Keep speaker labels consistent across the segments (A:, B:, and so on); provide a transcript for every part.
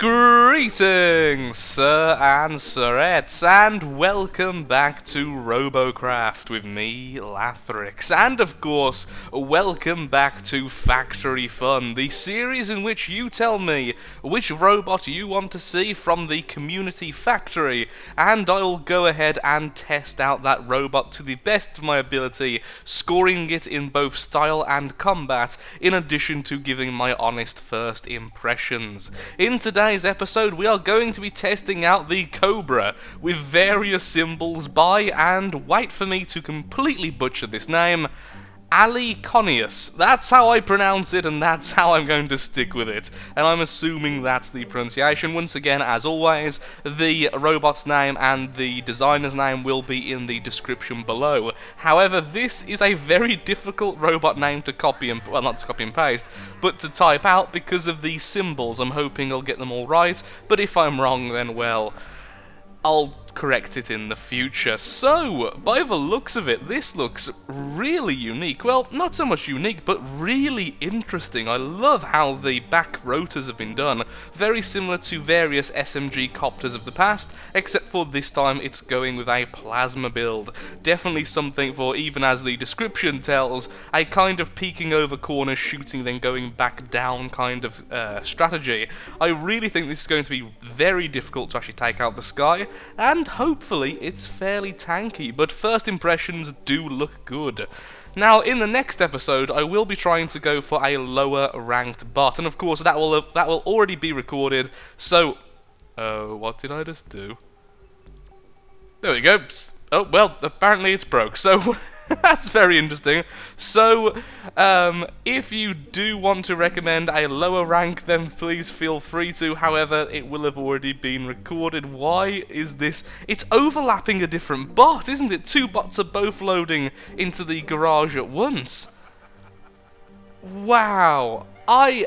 A: Greetings, sir and sirettes, and welcome back to Robocraft with me, Lathrix, and of course, welcome back to Factory Fun, the series in which you tell me which robot you want to see from the community factory, and I'll go ahead and test out that robot to the best of my ability, scoring it in both style and combat, in addition to giving my honest first impressions. In today's episode, we are going to be testing out the Cobra with various symbols by, and wait for me to completely butcher this name, Alyconeous. That's how I pronounce it, and that's how I'm going to stick with it. And I'm assuming that's the pronunciation. Once again, as always, the robot's name and the designer's name will be in the description below. However, this is a very difficult robot name to copy and, well, not to copy and paste, but to type out because of these symbols. I'm hoping I'll get them all right, but if I'm wrong, then, well, I'll correct it in the future. So, by the looks of it, this looks really unique. Well, not so much unique, but really interesting. I love how the back rotors have been done. Very similar to various SMG copters of the past, except for this time it's going with a plasma build. Definitely something for, even as the description tells, a kind of peeking over corners, shooting, then going back down kind of strategy. I really think this is going to be very difficult to actually take out the sky, and hopefully it's fairly tanky, but first impressions do look good. Now, in the next episode, I will be trying to go for a lower ranked bot, and of course that will already be recorded, so... what did I just do? There we go. Oh, well, apparently it's broke, so... That's very interesting. So, if you do want to recommend a lower rank, then please feel free to. However, it will have already been recorded. Why is this? It's overlapping a different bot, isn't it? Two bots are both loading into the garage at once. Wow. I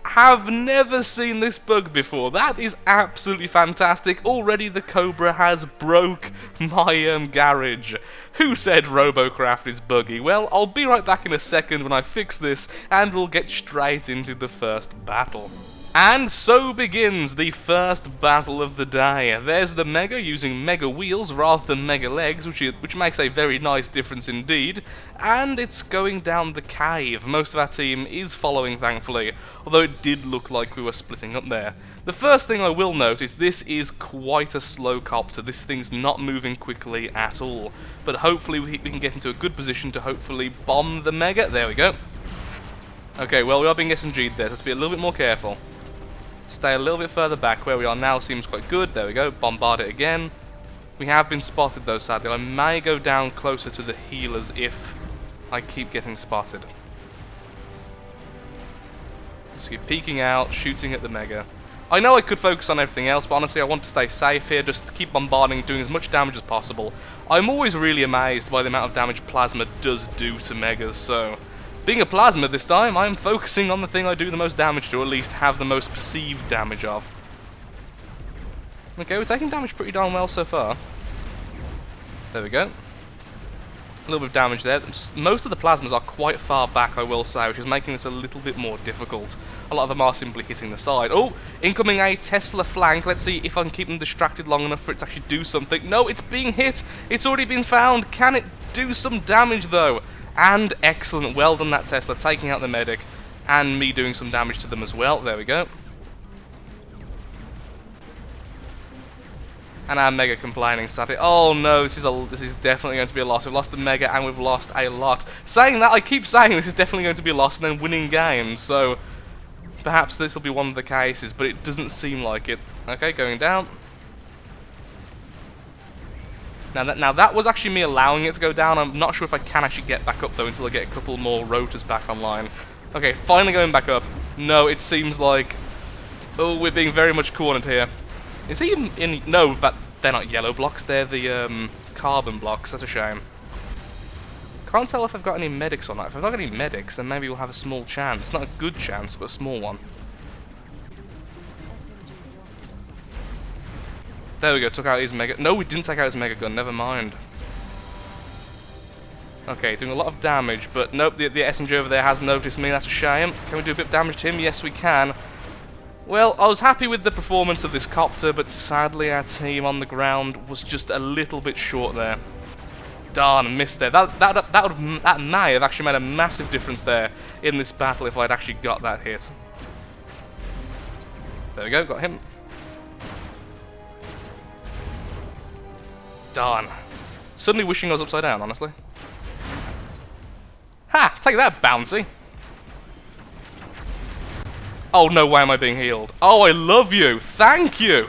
A: have never seen this bug before. That is absolutely fantastic. Already the Cobra has broke my garage. Who said Robocraft is buggy? Well, I'll be right back in a second when I fix this, and we'll get straight into the first battle. And so begins the first battle of the day. There's the Mega using Mega wheels rather than Mega legs, which makes a very nice difference indeed. And it's going down the cave. Most of our team is following, thankfully, although it did look like we were splitting up there. The first thing I will note is this is quite a slow copter. This thing's not moving quickly at all. But hopefully we can get into a good position to hopefully bomb the Mega. There we go. Okay, well, we are being SMG'd there. Let's be a little bit more careful. Stay a little bit further back. Where we are now seems quite good. There we go. Bombard it again. We have been spotted though, sadly. I may go down closer to the healers if I keep getting spotted. Just keep peeking out, shooting at the Mega. I know I could focus on everything else, but honestly I want to stay safe here. Just keep bombarding, doing as much damage as possible. I'm always really amazed by the amount of damage plasma does do to Megas, so... being a plasma this time, I'm focusing on the thing I do the most damage to, or at least have the most perceived damage of. Okay, we're taking damage pretty darn well so far. There we go. A little bit of damage there. Most of the plasmas are quite far back, I will say, which is making this a little bit more difficult. A lot of them are simply hitting the side. Oh, incoming a Tesla flank. Let's see if I can keep them distracted long enough for it to actually do something. No, it's being hit. It's already been found. Can it do some damage, though? And excellent, well done that Tesla, taking out the medic, and me doing some damage to them as well. There we go. And our Mega complaining sadly. Oh no, this is definitely going to be a loss. We've lost the Mega and we've lost a lot. Saying that, I keep saying this is definitely going to be a loss and then winning games, so perhaps this will be one of the cases, but it doesn't seem like it. Okay, going down. Now that was actually me allowing it to go down. I'm not sure if I can actually get back up though until I get a couple more rotors back online. Okay, finally going back up. No, it seems like... oh, we're being very much cornered here. Is he in... no, they're not yellow blocks, they're the carbon blocks. That's a shame. Can't tell if I've got any medics on that. If I've not got any medics, then maybe we'll have a small chance. Not a good chance, but a small one. There we go, took out his Mega... no, we didn't take out his Mega Gun, never mind. Okay, doing a lot of damage, but nope, the SMG over there has noticed me, that's a shame. Can we do a bit of damage to him? Yes, we can. Well, I was happy with the performance of this copter, but sadly our team on the ground was just a little bit short there. Darn, missed there. That may have actually made a massive difference there in this battle if I'd actually got that hit. There we go, got him. Darn. Suddenly wishing I was upside down, honestly. Ha! Take that, bouncy! Oh, no way am I being healed. Oh, I love you! Thank you!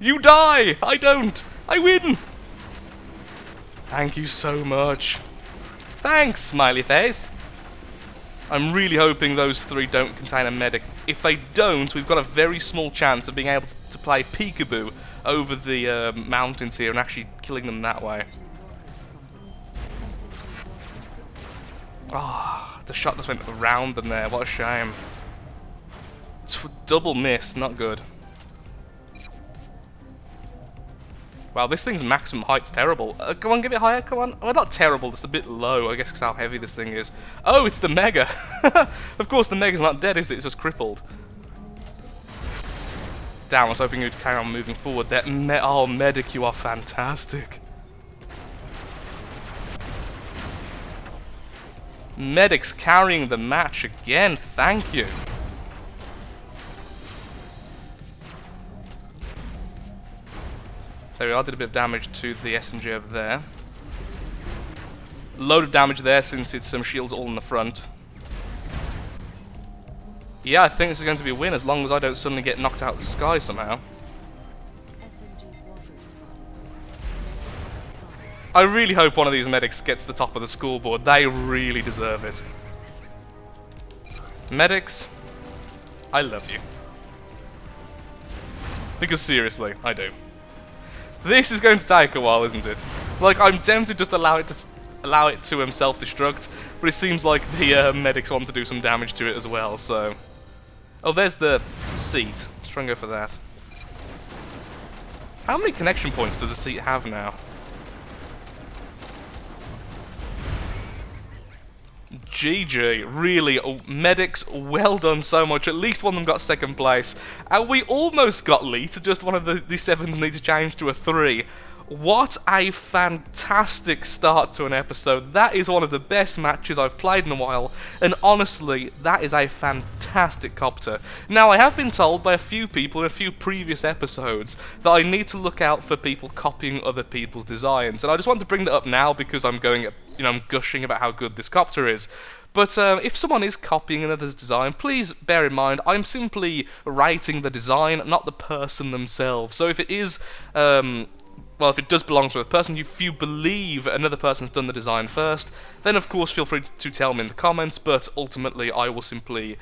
A: You die! I don't! I win! Thank you so much. Thanks, smiley face. I'm really hoping those three don't contain a medic. If they don't, we've got a very small chance of being able to play peekaboo over the mountains here and actually killing them that way. Ah, oh, the shot just went around them there. What a shame. Double miss, not good. Wow, this thing's maximum height's terrible. Come on, give it higher, come on. Well, not terrible, just a bit low, I guess, because how heavy this thing is. Oh, it's the Mega! Of course, the Mega's not dead, is it? It's just crippled. Damn, I was hoping you'd carry on moving forward there. Oh, Medic, you are fantastic. Medic's carrying the match again, thank you. There we are, did a bit of damage to the SMG over there. Load of damage there since it's some shields all in the front. Yeah, I think this is going to be a win as long as I don't suddenly get knocked out of the sky somehow. I really hope one of these medics gets the top of the scoreboard. They really deserve it. Medics, I love you. Because seriously, I do. This is going to take a while, isn't it? Like, I'm tempted just to allow it to self-destruct, but it seems like the medics want to do some damage to it as well, so... Oh, there's the seat. Let's try and go for that. How many connection points does the seat have now? GG, really, medics, well done so much. At least one of them got second place. And we almost got lead to just one of the 7s need to change to a 3. What a fantastic start to an episode. That is one of the best matches I've played in a while, and honestly, that is a fantastic copter. Now, I have been told by a few people in a few previous episodes that I need to look out for people copying other people's designs, and I just want to bring that up now because I'm I'm gushing about how good this copter is. But if someone is copying another's design, please bear in mind, I'm simply rating the design, not the person themselves. So if it is... well, if it does belong to a person, if you believe another person's done the design first, then of course feel free to tell me in the comments, but ultimately I will simply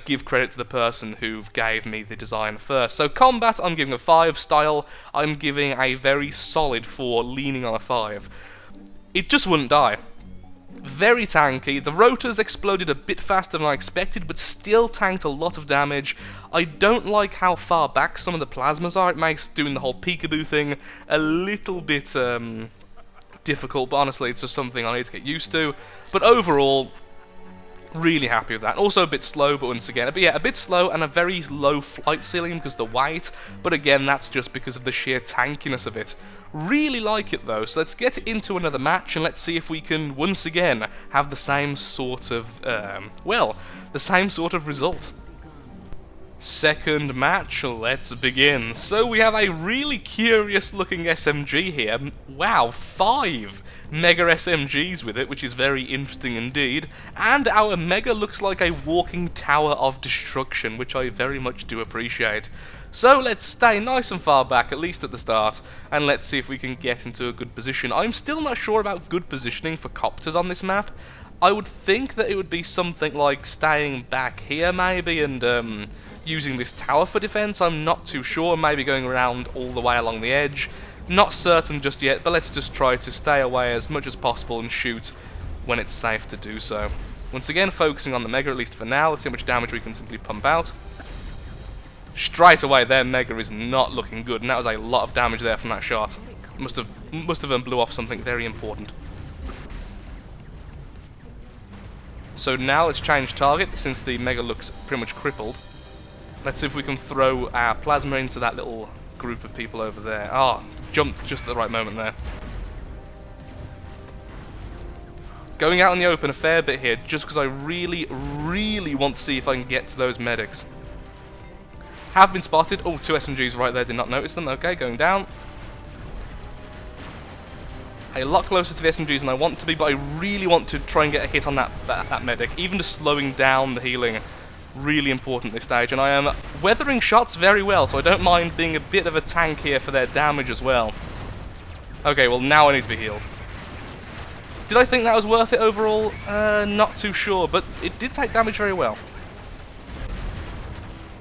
A: give credit to the person who gave me the design first. So combat, I'm giving a 5, style, I'm giving a very solid 4, leaning on a 5. It just wouldn't die. Very tanky. The rotors exploded a bit faster than I expected, but still tanked a lot of damage. I don't like how far back some of the plasmas are. It makes doing the whole peekaboo thing a little bit difficult, but honestly, it's just something I need to get used to. But overall, really happy with that. Also a bit slow, but once again, a bit slow and a very low flight ceiling because of the weight, but again, that's just because of the sheer tankiness of it. Really like it though, so let's get into another match and let's see if we can once again have the same sort of, the same sort of result. Second match, let's begin. So we have a really curious looking SMG here. Wow, 5 Mega SMGs with it, which is very interesting indeed. And our Mega looks like a walking tower of destruction, which I very much do appreciate. So let's stay nice and far back, at least at the start, and let's see if we can get into a good position. I'm still not sure about good positioning for copters on this map. I would think that it would be something like staying back here maybe and using this tower for defense. I'm not too sure, maybe going around all the way along the edge. Not certain just yet, but let's just try to stay away as much as possible and shoot when it's safe to do so. Once again, focusing on the Mega, at least for now. Let's see how much damage we can simply pump out. Straight away, their Mega is not looking good, and that was a lot of damage there from that shot. Must have blew off something very important. So now let's change target, since the Mega looks pretty much crippled. Let's see if we can throw our plasma into that little group of people over there. Ah, jumped just at the right moment there. Going out in the open a fair bit here, just because I really, really want to see if I can get to those medics. Have been spotted. Oh, 2 SMGs right there, did not notice them. Okay, going down. A lot closer to the SMGs than I want to be, but I really want to try and get a hit on that medic. Even just slowing down the healing, really important at this stage. And I am weathering shots very well, so I don't mind being a bit of a tank here for their damage as well. Okay, well now I need to be healed. Did I think that was worth it overall? Not too sure, but it did take damage very well.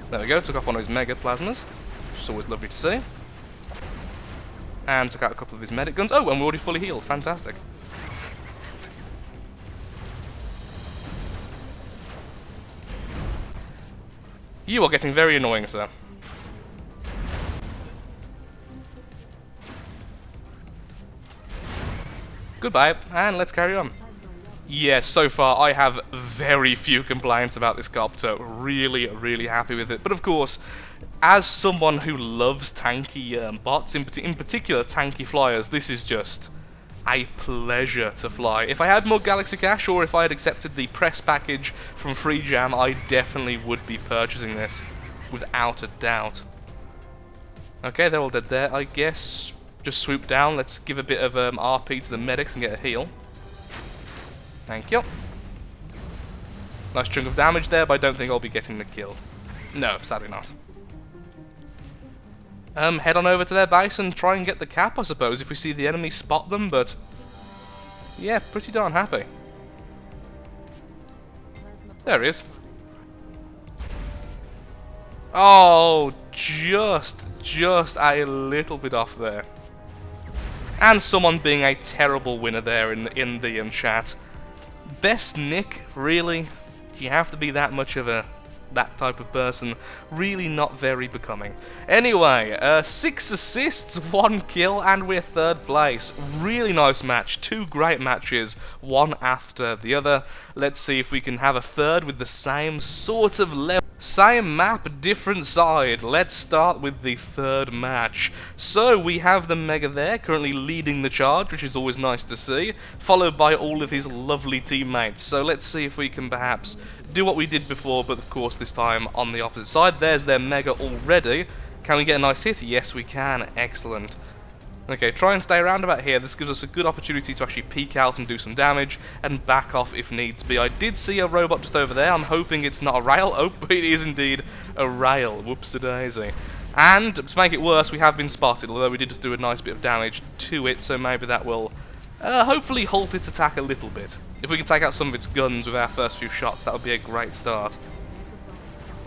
A: There we go, took off one of his Mega Plasmas, which is always lovely to see. And took out a couple of his medic guns. Oh, and we're already fully healed. Fantastic. You are getting very annoying, sir. Goodbye, and let's carry on. Yes, so far I have very few complaints about this copter. Really, really happy with it. But of course, as someone who loves tanky bots, in particular tanky flyers, this is just a pleasure to fly. If I had more Galaxy Cash, or if I had accepted the press package from Free Jam, I definitely would be purchasing this, without a doubt. Okay, they're all dead there, I guess. Just swoop down, let's give a bit of RP to the medics and get a heal. Thank you. Nice chunk of damage there, but I don't think I'll be getting the kill. No, sadly not. Head on over to their base and try and get the cap, I suppose, if we see the enemy spot them, but yeah, pretty darn happy. There he is. Oh, just a little bit off there. And someone being a terrible winner there in the chat. Best nick, really? Do you have to be that much of that type of person? Really not very becoming. Anyway, 6 assists, 1 kill, and we're 3rd place. Really nice match. 2 great matches, one after the other. Let's see if we can have a 3rd with the same sort of level. Same map, different side. Let's start with the 3rd match. So we have the Mega there, currently leading the charge, which is always nice to see, followed by all of his lovely teammates. So let's see if we can perhaps do what we did before, but of course this time on the opposite side. There's their Mega already. Can we get a nice hit? Yes, we can. Excellent. Okay, try and stay around about here. This gives us a good opportunity to actually peek out and do some damage, and back off if needs be. I did see a robot just over there. I'm hoping it's not a rail. Oh, it is indeed a rail. Whoops-a-daisy. And, to make it worse, we have been spotted, although we did just do a nice bit of damage to it, so maybe that will hopefully halt its attack a little bit. If we can take out some of its guns with our first few shots, that would be a great start.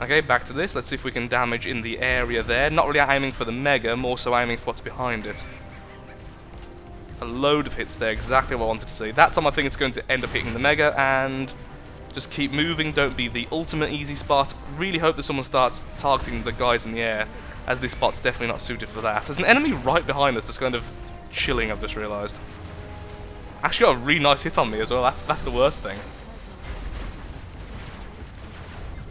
A: Okay, back to this. Let's see if we can damage in the area there. Not really aiming for the Mega, more so aiming for what's behind it. A load of hits there, exactly what I wanted to see. That time I think it's going to end up hitting the Mega, and just keep moving, don't be the ultimate easy spot. Really hope that someone starts targeting the guys in the air, as this spot's definitely not suited for that. There's an enemy right behind us just kind of chilling, I've just realised. Actually got a really nice hit on me as well, that's the worst thing.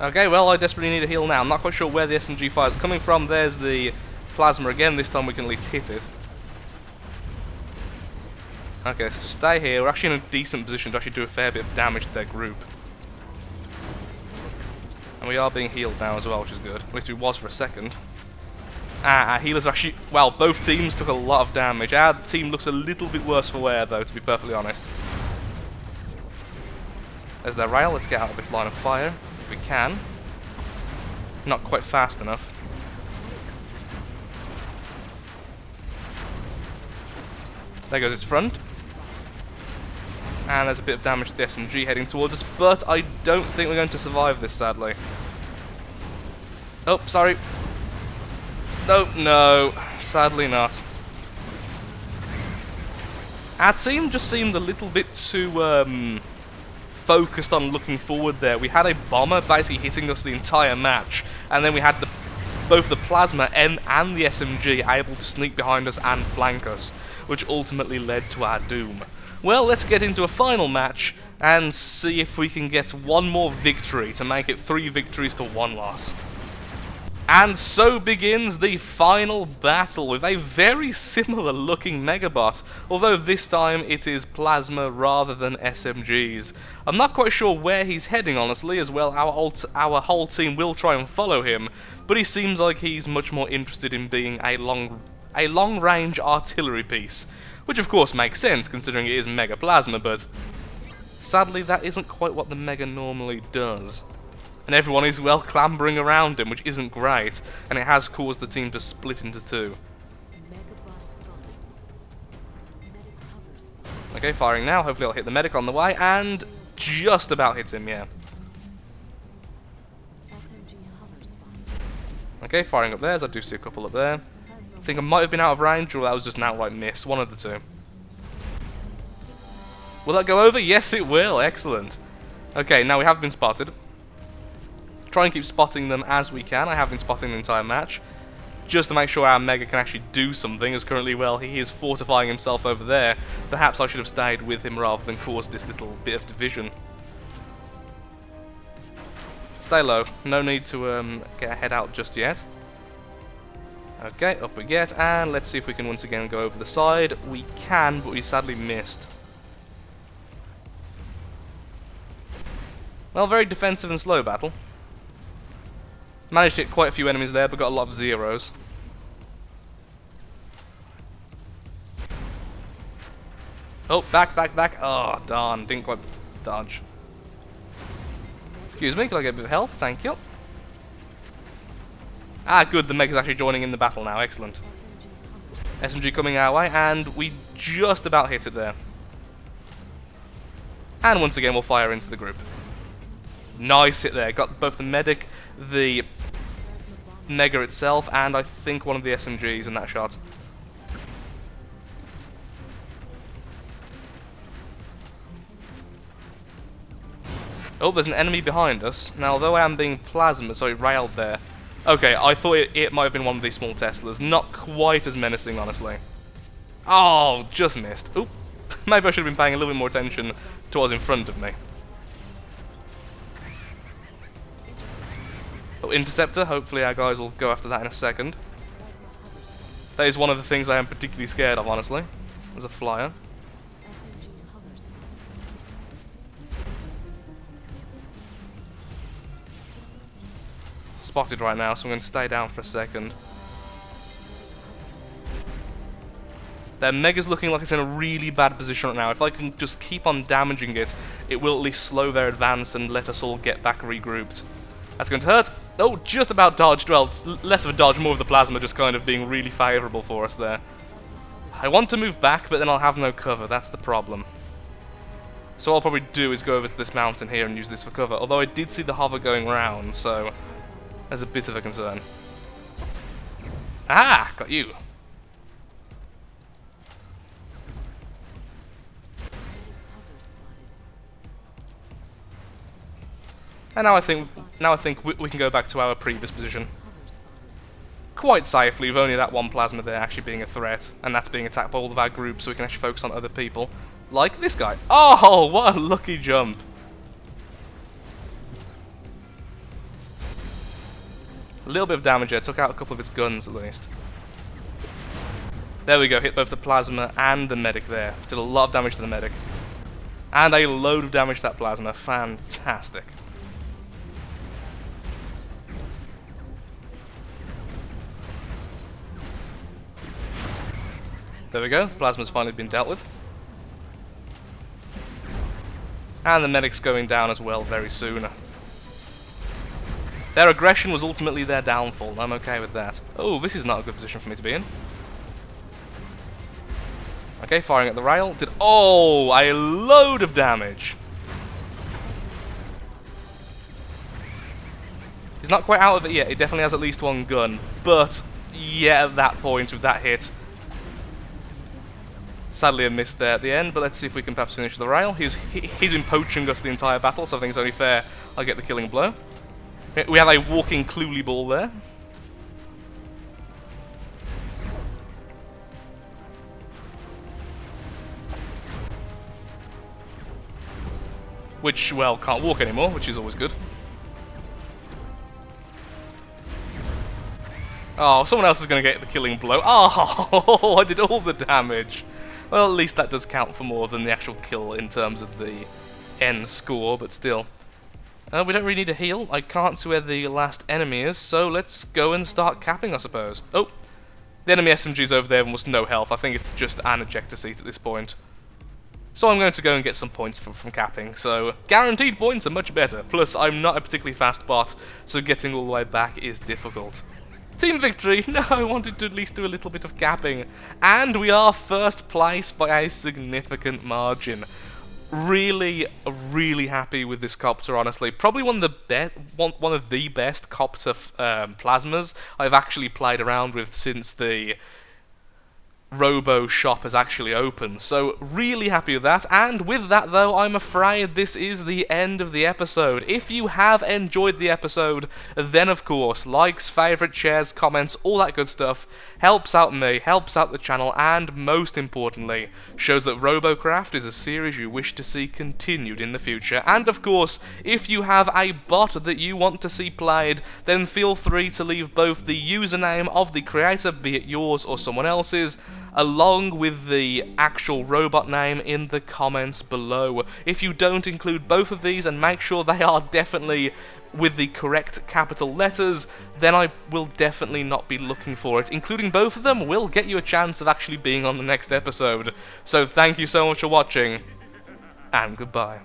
A: Okay, well I desperately need a heal now. I'm not quite sure where the SMG fire is coming from. There's the plasma again, this time we can at least hit it. Okay, so stay here. We're actually in a decent position to actually do a fair bit of damage to their group. And we are being healed now as well, which is good. At least we was for a second. Our healers actually... Well, both teams took a lot of damage. Our team looks a little bit worse for wear, though, to be perfectly honest. There's their rail. Let's get out of this line of fire, if we can. Not quite fast enough. There goes its front. And there's a bit of damage to the SMG heading towards us, but I don't think we're going to survive this, sadly. Oh, sorry. No, sadly not. Our team just seemed a little bit too focused on looking forward there. We had a bomber basically hitting us the entire match, and then we had both the plasma and the SMG able to sneak behind us and flank us, which ultimately led to our doom. Well, let's get into a final match, and see if we can get one more victory to make it 3 victories to 1 loss. And so begins the final battle with a very similar looking Megabot, although this time it is plasma rather than SMGs. I'm not quite sure where he's heading, honestly, as well our whole team will try and follow him, but he seems like he's much more interested in being a long-range artillery piece, which of course makes sense considering it is Mega Plasma, but sadly that isn't quite what the Mega normally does. And everyone is, well, clambering around him, which isn't great, and it has caused the team to split into 2. Okay, firing now. Hopefully I'll hit the medic on the way, and just about hits him, yeah. Okay, firing up there, as I do see a couple up there. I think I might have been out of range, or that was just an outright miss. One of the 2. Will that go over? Yes, it will. Excellent. Okay, now we have been spotted. Try and keep spotting them as we can. I have been spotting the entire match, just to make sure our Mega can actually do something, as currently, well, he is fortifying himself over there. Perhaps I should have stayed with him rather than cause this little bit of division. Stay low. No need to get a head out just yet. Okay, up we get, and let's see if we can once again go over the side. We can, but we sadly missed. Well, very defensive and slow battle. Managed to hit quite a few enemies there, but got a lot of zeros. Oh, back. Oh, darn. Didn't quite dodge. Excuse me, can I get a bit of health? Thank you. Ah, good. The Mega's actually joining in the battle now. Excellent. SMG coming our way, and we just about hit it there. And once again, we'll fire into the group. Nice hit there. Got both the medic, the Mega itself, and I think one of the SMGs in that shot. Oh, there's an enemy behind us. Now, although I am being railed there. Okay, I thought it might have been one of these small Teslas. Not quite as menacing, honestly. Oh, just missed. Oop. Maybe I should have been paying a little bit more attention to what was in front of me. Oh, Interceptor. Hopefully our guys will go after that in a second. That is one of the things I am particularly scared of, honestly, as a flyer. Spotted right now, so I'm going to stay down for a second. Their Mega's looking like it's in a really bad position right now. If I can just keep on damaging it, it will at least slow their advance and let us all get back regrouped. That's going to hurt. Oh, just about dodged. Well, it's less of a dodge, more of the plasma just kind of being really favourable for us there. I want to move back, but then I'll have no cover. That's the problem. So what I'll probably do is go over to this mountain here and use this for cover. Although I did see the hover going round, so there's a bit of a concern. Ah, got you. And now I think we can go back to our previous position. Quite safely, with only that one plasma there actually being a threat, and that's being attacked by all of our groups, so we can actually focus on other people. Like this guy. Oh, what a lucky jump. A little bit of damage there, took out a couple of its guns at least. There we go, hit both the plasma and the medic there. Did a lot of damage to the medic. And a load of damage to that plasma. Fantastic. There we go, the plasma's finally been dealt with. And the medic's going down as well very soon. Their aggression was ultimately their downfall, and I'm okay with that. Oh, this is not a good position for me to be in. Okay, firing at the rail. Oh, a load of damage. He's not quite out of it yet. He definitely has at least one gun. But, yeah, at that point, with that hit, sadly a miss there at the end, but let's see if we can perhaps finish the rail. He's been poaching us the entire battle, so I think it's only fair I get the killing blow. We have a walking Cluely ball there. which, well, can't walk anymore, which is always good. Oh, someone else is going to get the killing blow. Oh, I did all the damage. Well, at least that does count for more than the actual kill in terms of the end score, but still. We don't really need a heal. I can't see where the last enemy is, so let's go and start capping, I suppose. Oh, the enemy SMG's over there and almost no health. I think it's just an ejector seat at this point. So I'm going to go and get some points from capping, so guaranteed points are much better. Plus, I'm not a particularly fast bot, so getting all the way back is difficult. Team victory! No, I wanted to at least do a little bit of capping. And we are first place by a significant margin. Really, really happy with this copter, honestly. Probably one of the best copter plasmas I've actually played around with since the Robo shop has actually opened, so really happy with that. And with that though, I'm afraid this is the end of the episode. If you have enjoyed the episode, then of course, likes, favourite, shares, comments, all that good stuff helps out me, helps out the channel, and most importantly, shows that Robocraft is a series you wish to see continued in the future. And of course, if you have a bot that you want to see played, then feel free to leave both the username of the creator, be it yours or someone else's, along with the actual robot name in the comments below. If you don't include both of these and make sure they are definitely with the correct capital letters, then I will definitely not be looking for it. Including both of them will get you a chance of actually being on the next episode. So thank you so much for watching, and goodbye.